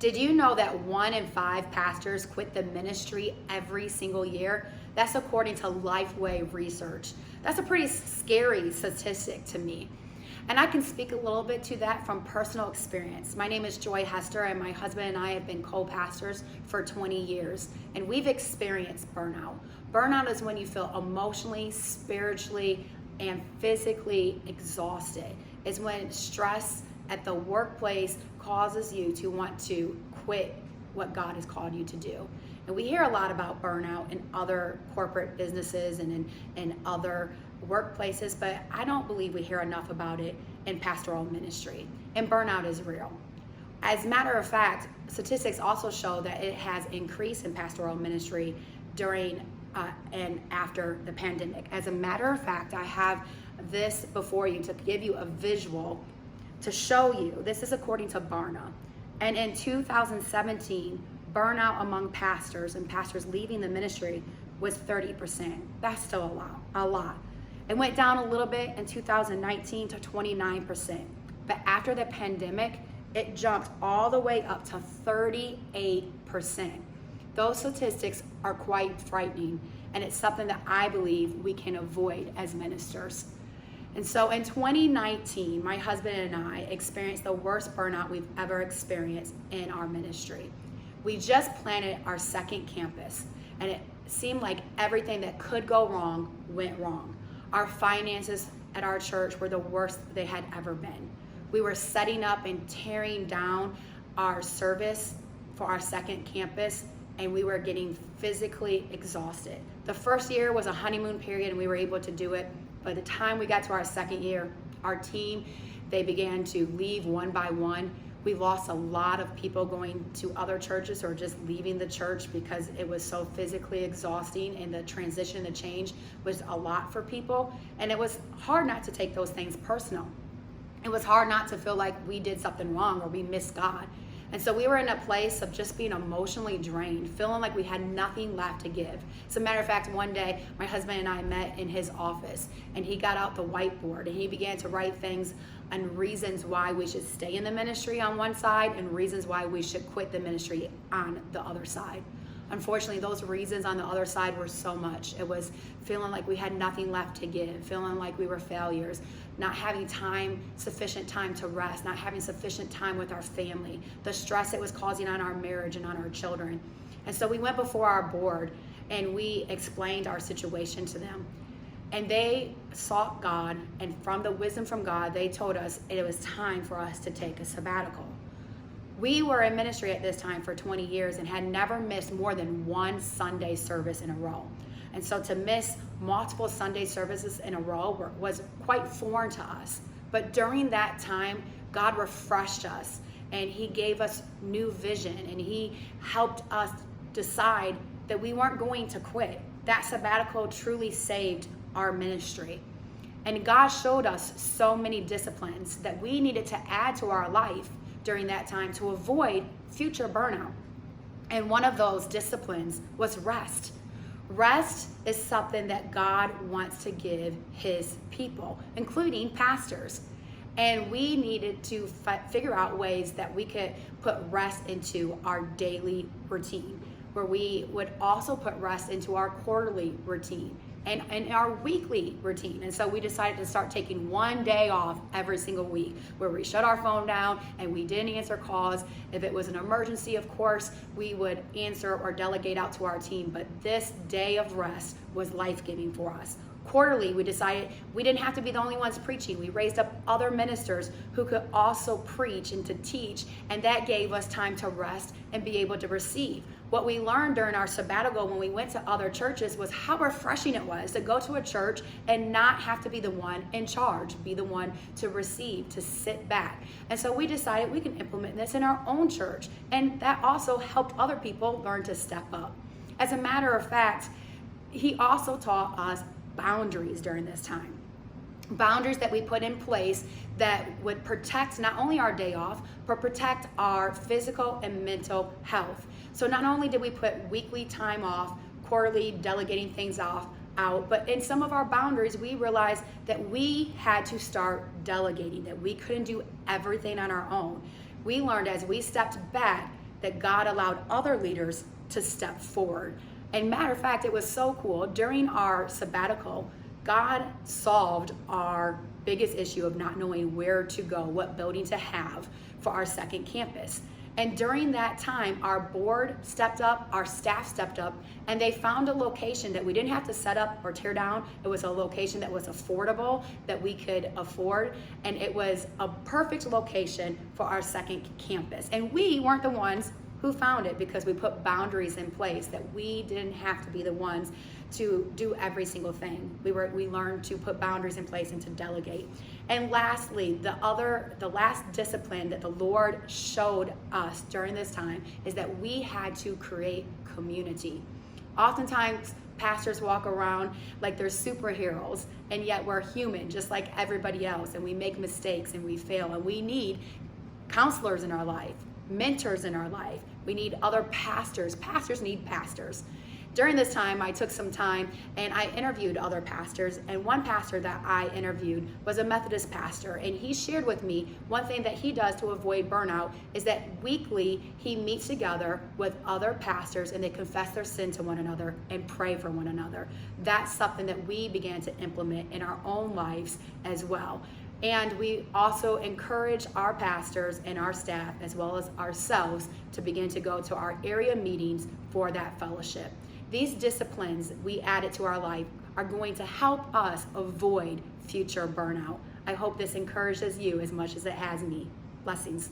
Did you know that 1 in 5 pastors quit the ministry every single year? That's according to Lifeway research. That's a pretty scary statistic to me. And I can speak a little bit to that from personal experience. My name is Hester, and my husband and I have been co-pastors for 20 years, and we've experienced burnout. Burnout is when you feel emotionally, spiritually, and physically exhausted. It's when stress at the workplace causes you to want to quit what God has called you to do. And we hear a lot about burnout in other corporate businesses and in other workplaces, but I don't believe we hear enough about it in pastoral ministry. And burnout is real. As a matter of fact, statistics also show that it has increased in pastoral ministry during and after the pandemic. As a matter of fact, I have this before you to give you a visual to show you. This is according to Barna. And in 2017, burnout among pastors and pastors leaving the ministry was 30%. That's still a lot. It went down a little bit in 2019 to 29%. But after the pandemic, it jumped all the way up to 38%. Those statistics are quite frightening, and it's something that I believe we can avoid as ministers. And so in 2019, my husband and I experienced the worst burnout we've ever experienced in our ministry. We just planted our second campus, and it seemed like everything that could go wrong went wrong. Our finances at our church were the worst they had ever been. We were setting up and tearing down our service for our second campus, and we were getting physically exhausted. The first year was a honeymoon period, and we were able to do it. By the time we got to our second year, our team, they began to leave one by one. We lost a lot of people going to other churches or just leaving the church because it was so physically exhausting, and the transition, the change was a lot for people. And it was hard not to take those things personal. It was hard not to feel like we did something wrong or we missed God. And so we were in a place of just being emotionally drained, feeling like we had nothing left to give. As a matter of fact, one day, my husband and I met in his office, and he got out the whiteboard and he began to write things and reasons why we should stay in the ministry on one side and reasons why we should quit the ministry on the other side. Unfortunately, those reasons on the other side were so much. It was feeling like we had nothing left to give, feeling like we were failures, not having sufficient time to rest, not having sufficient time with our family, the stress it was causing on our marriage and on our children. And so we went before our board and we explained our situation to them. And they sought God, and from the wisdom from God, they told us it was time for us to take a sabbatical. We were in ministry at this time for 20 years and had never missed more than one Sunday service in a row. And so to miss multiple Sunday services in a row was quite foreign to us. But during that time, God refreshed us, and he gave us new vision, and he helped us decide that we weren't going to quit. That sabbatical truly saved our ministry. And God showed us so many disciplines that we needed to add to our life during that time to avoid future burnout. And one of those disciplines was rest. Rest is something that God wants to give his people, including pastors. And we needed to figure out ways that we could put rest into our daily routine, where we would also put rest into our quarterly routine and our weekly routine. And so we decided to start taking one day off every single week, where we shut our phone down and we didn't answer calls. If it was an emergency, of course, we would answer or delegate out to our team. But this day of rest was life-giving for us. Quarterly, we decided we didn't have to be the only ones preaching. We raised up other ministers who could also preach and to teach, and that gave us time to rest and be able to receive. What we learned during our sabbatical when we went to other churches was how refreshing it was to go to a church and not have to be the one in charge, be the one to receive, to sit back. And so we decided we can implement this in our own church, and that also helped other people learn to step up. As a matter of fact, he also taught us boundaries during this time. Boundaries that we put in place that would protect not only our day off, but protect our physical and mental health. So not only did we put weekly time off, quarterly delegating things out, but in some of our boundaries, we realized that we had to start delegating, that we couldn't do everything on our own. We learned as we stepped back that God allowed other leaders to step forward. And matter of fact, it was so cool. During our sabbatical, God solved our biggest issue of not knowing where to go, what building to have for our second campus. And during that time, our board stepped up, our staff stepped up, and they found a location that we didn't have to set up or tear down. It was a location that was affordable, that we could afford, and it was a perfect location for our second campus. And we weren't the ones who found it, because we put boundaries in place that we didn't have to be the ones to do every single thing. We learned to put boundaries in place and to delegate. And lastly, the last discipline that the Lord showed us during this time is that we had to create community. Oftentimes, pastors walk around like they're superheroes, and yet we're human just like everybody else, and we make mistakes and we fail, and we need counselors in our life, mentors in our life. We need other pastors. Pastors need pastors. During this time, I took some time and I interviewed other pastors, and one pastor that I interviewed was a Methodist pastor, and he shared with me one thing that he does to avoid burnout is that weekly he meets together with other pastors and they confess their sin to one another and pray for one another. That's something that we began to implement in our own lives as well. And we also encourage our pastors and our staff, as well as ourselves, to begin to go to our area meetings for that fellowship. These disciplines we added to our life are going to help us avoid future burnout. I hope this encourages you as much as it has me. Blessings.